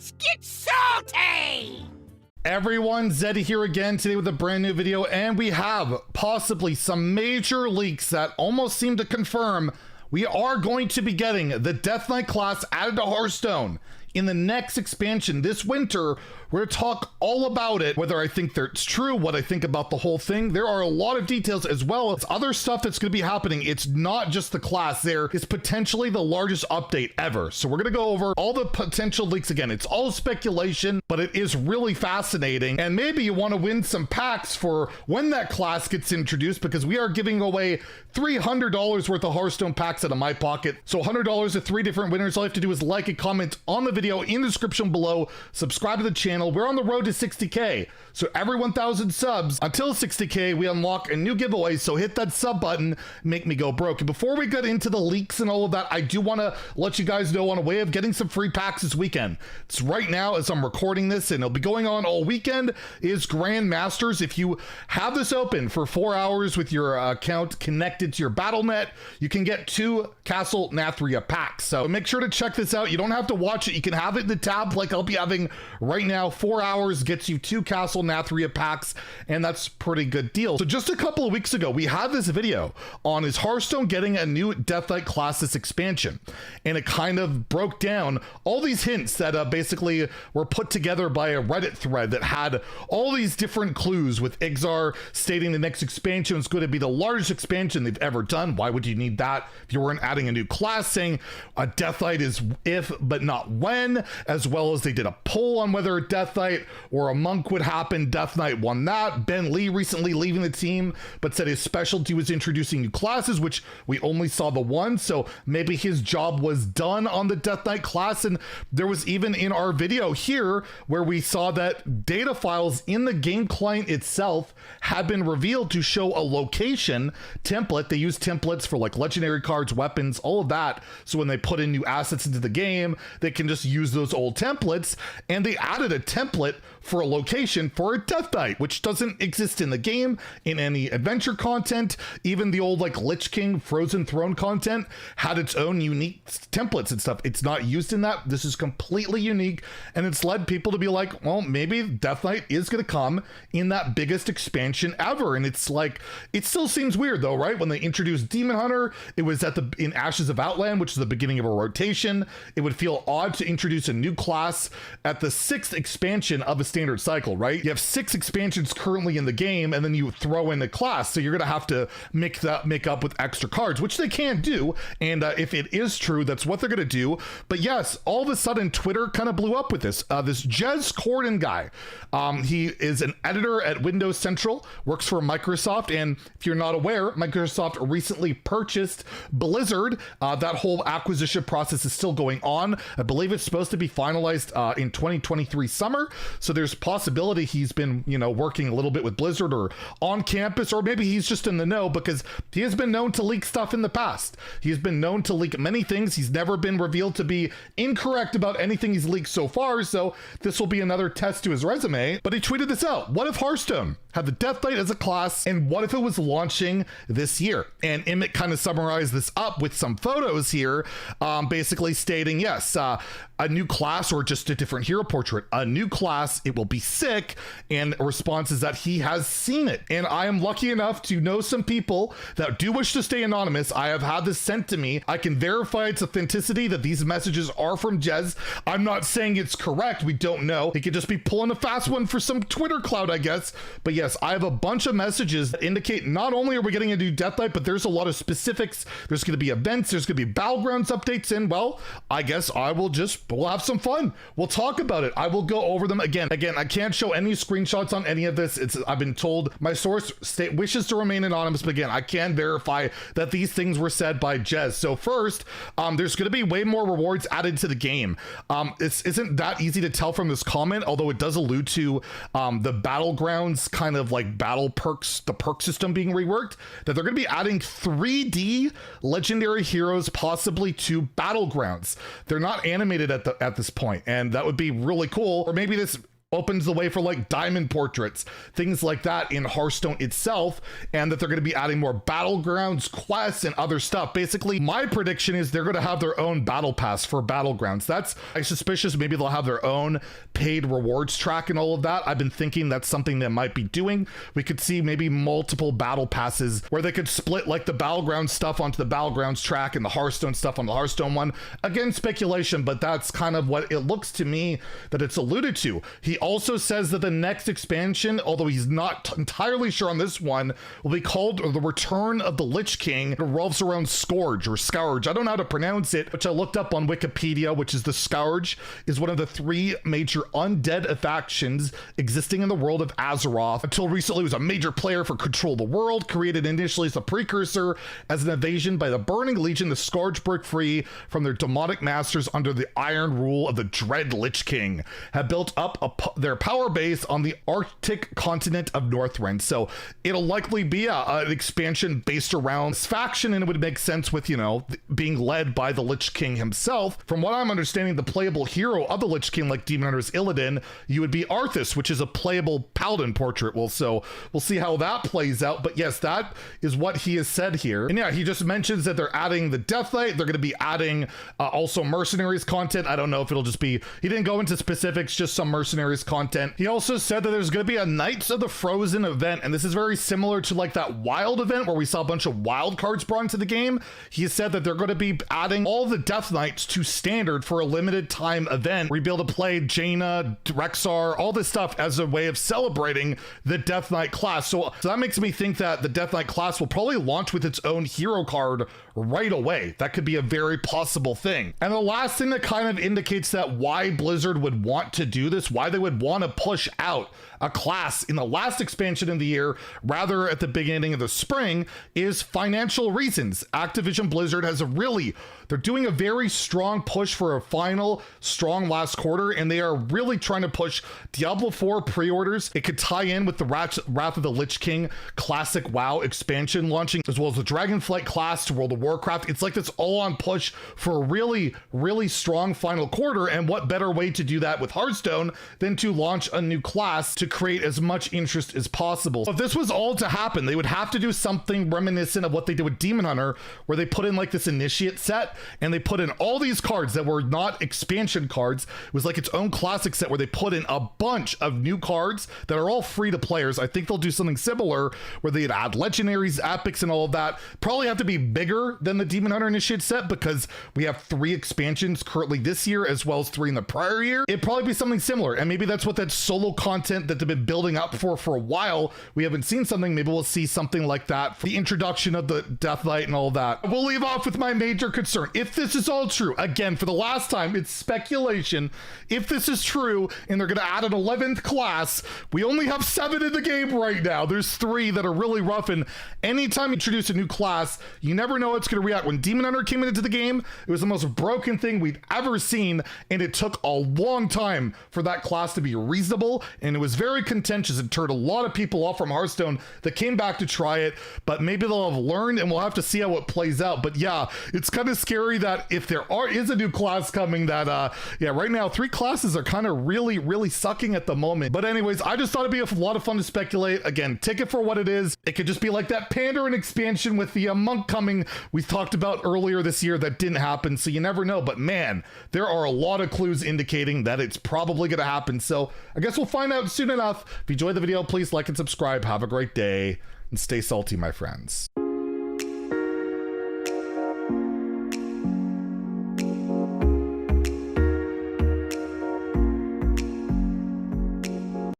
Let's get salty! Everyone, Zeddy here again today with a brand new video, and we have possibly some major leaks that almost seem to confirm we are going to be getting the Death Knight class added to Hearthstone in the next expansion this winter. We're gonna talk all about it, whether I think that's true, what I think about the whole thing. There are a lot of details as well as other stuff that's gonna be happening. It's not just the class. There is potentially the largest update ever. So we're gonna go over all the potential leaks again. It's all speculation, but it is really fascinating. And maybe you wanna win some packs for when that class gets introduced, because we are giving away $300 worth of Hearthstone packs out of my pocket. So $100 to 3 different winners. All you have to do is like and comment on the video in the description below, subscribe to the channel. We're on the road to 60K. So every 1,000 subs until 60K, we unlock a new giveaway. So hit that sub button, make me go broke. And before we get into the leaks and all of that, I do want to let you guys know on a way of getting some free packs this weekend. It's right now as I'm recording this, and it'll be going on all weekend, is Grandmasters. If you have this open for 4 hours with your account connected to your Battle.net, you can get 2 Castle Nathria packs. So make sure to check this out. You don't have to watch it. You can have it in the tab like I'll be having right now. 4 hours gets you 2 Castle Nathria packs, and that's a pretty good deal. So just a couple of weeks ago, we had this video on is Hearthstone getting a new Death Knight class this expansion, and it kind of broke down all these hints that basically were put together by a Reddit thread that had all these different clues, with Ixar stating the next expansion is going to be the largest expansion they've ever done. Why would you need that if you weren't adding a new class? Saying a Death Knight is if but not when, as well as they did a poll on whether a Death Knight or a monk would happen. Death Knight won that. Ben Lee recently leaving the team, but said his specialty was introducing new classes, which we only saw the one, so maybe his job was done on the Death Knight class. And there was even in our video here where we saw that data files in the game client itself had been revealed to show a location template. They use templates for like legendary cards, weapons, all of that, so when they put in new assets into the game, they can just use those old templates. And they added a template for a location for a Death Knight, which doesn't exist in the game in any adventure content. Even the old like Lich King Frozen Throne content had its own unique templates and stuff. It's not used in that. This is completely unique, and it's led people to be like, well, maybe Death Knight is going to come in that biggest expansion ever. And it's like, it still seems weird though, right? When they introduced Demon Hunter, it was in Ashes of Outland, which is the beginning of a rotation. It would feel odd to introduce a new class at the 6th expansion of a standard cycle, right? You have 6 expansions currently in the game, and then you throw in a class, so you're gonna have to make up with extra cards, which they can do. And if it is true, that's what they're gonna do. But yes, all of a sudden Twitter kind of blew up with this. This Jez Corden guy, he is an editor at Windows Central, works for Microsoft, and if you're not aware, Microsoft recently purchased Blizzard. That whole acquisition process is still going on. I believe it's supposed to be finalized in 2023 summer. So there's possibility he's been, working a little bit with Blizzard or on campus, or maybe he's just in the know, because he has been known to leak stuff in the past. He's been known to leak many things. He's never been revealed to be incorrect about anything he's leaked so far. So this will be another test to his resume. But he tweeted this out. What if Hearthstone had the Death Knight as a class, and what if it was launching this year? And Emmett kind of summarized this up with some photos here, basically stating, yes, a new class, or just a different hero portrait, a new class, it will be sick. And a response is that he has seen it. And I am lucky enough to know some people that do wish to stay anonymous. I have had this sent to me. I can verify its authenticity, that these messages are from Jez. I'm not saying it's correct. We don't know. He could just be pulling a fast one for some Twitter clout, I guess. But yes, I have a bunch of messages that indicate not only are we getting a new Death Knight, but there's a lot of specifics. There's going to be events. There's going to be Battlegrounds updates. And well, I guess we'll have some fun. We'll talk about it. I will go over them again. I can't show any screenshots on any of this. I've been told my source wishes to remain anonymous, but again, I can verify that these things were said by Jez. So first, there's going to be way more rewards added to the game. It isn't that easy to tell from this comment, although it does allude to the Battlegrounds kind of like battle perks, the perk system being reworked, that they're going to be adding 3D legendary heroes possibly to Battlegrounds. They're not animated at this point, and that would be really cool. Or maybe this opens the way for like diamond portraits, things like that in Hearthstone itself, and that they're going to be adding more Battlegrounds quests and other stuff. Basically, my prediction is they're going to have their own battle pass for Battlegrounds. That's, I'm suspicious maybe they'll have their own paid rewards track and all of that. I've been thinking that's something they might be doing. We could see maybe multiple battle passes where they could split like the Battlegrounds stuff onto the Battlegrounds track and the Hearthstone stuff on the Hearthstone one. Again, speculation, but that's kind of what it looks to me that it's alluded to. He also says that the next expansion, although he's not entirely sure on this one, will be called The Return of the Lich King. It revolves around Scourge or Scourge. I don't know how to pronounce it, which I looked up on Wikipedia, which is the Scourge is one of the 3 major undead factions existing in the world of Azeroth. Until recently, it was a major player for Control the World, created initially as a precursor as an invasion by the Burning Legion. The Scourge broke free from their demonic masters under the iron rule of the Dread Lich King, have built up their power base on the Arctic continent of Northrend. So it'll likely be an expansion based around this faction, and it would make sense with, you know, being led by the Lich King himself. From what I'm understanding, the playable hero of the Lich King, like Demon Hunter's Illidan, you would be Arthas, which is a playable paladin portrait. Well, so we'll see how that plays out. But yes, that is what he has said here. And yeah, he just mentions that they're adding the Death Knight. They're going to be adding also mercenaries content. I don't know if it'll just be, he didn't go into specifics, just some mercenaries content. He also said that there's going to be a Knights of the Frozen event, and this is very similar to like that Wild event where we saw a bunch of wild cards brought into the game. He said that they're going to be adding all the Death Knights to standard for a limited time event where you'll be able to play Jaina, Rexxar, all this stuff as a way of celebrating the Death Knight class. So that makes me think that the Death Knight class will probably launch with its own hero card right away. That could be a very possible thing. And the last thing that kind of indicates that why Blizzard would want to do this, why they would want to push out a class in the last expansion of the year rather at the beginning of the spring, is financial reasons. Activision Blizzard has they're doing a very strong push for a final strong last quarter, and they are really trying to push Diablo 4 pre-orders. It could tie in with the Wrath of the Lich King classic WoW expansion launching, as well as the Dragonflight class to World of Warcraft. It's like this all on push for a really, really strong final quarter, and what better way to do that with Hearthstone than to launch a new class to create as much interest as possible. If this was all to happen, they would have to do something reminiscent of what they did with Demon Hunter, where they put in like this initiate set and they put in all these cards that were not expansion cards. It was like its own classic set where they put in a bunch of new cards that are all free to players. I think they'll do something similar where they'd add legendaries, epics, and all of that. Probably have to be bigger than the Demon Hunter initiate set because we have 3 expansions currently this year as well as 3 in the prior year. It'd probably be something similar, and maybe that's what that solo content that they've been building up for a while. We haven't seen something. Maybe we'll see something like that for the introduction of the Death Knight and all that. We'll leave off with my major concern. If this is all true, again, for the last time, it's speculation. If this is true and they're going to add an 11th class, we only have 7 in the game right now. There's 3 that are really rough, and anytime you introduce a new class, you never know how it's going to react. When Demon Hunter came into the game, it was the most broken thing we'd ever seen, and it took a long time for that class to be reasonable, and it was very contentious. It turned a lot of people off from Hearthstone that came back to try it, but maybe they'll have learned, and we'll have to see how it plays out. But yeah, it's kind of scary that if there is a new class coming, that yeah, right now 3 classes are kind of really sucking at the moment. But anyways, I just thought it'd be a lot of fun to speculate. Again, take it for what it is. It could just be like that Pandaren expansion with the monk coming we talked about earlier this year that didn't happen, so you never know. But man, there are a lot of clues indicating that it's probably going to happen, so I guess we'll find out soon enough. If you enjoyed the video, please like and subscribe. Have a great day and stay salty, my friends.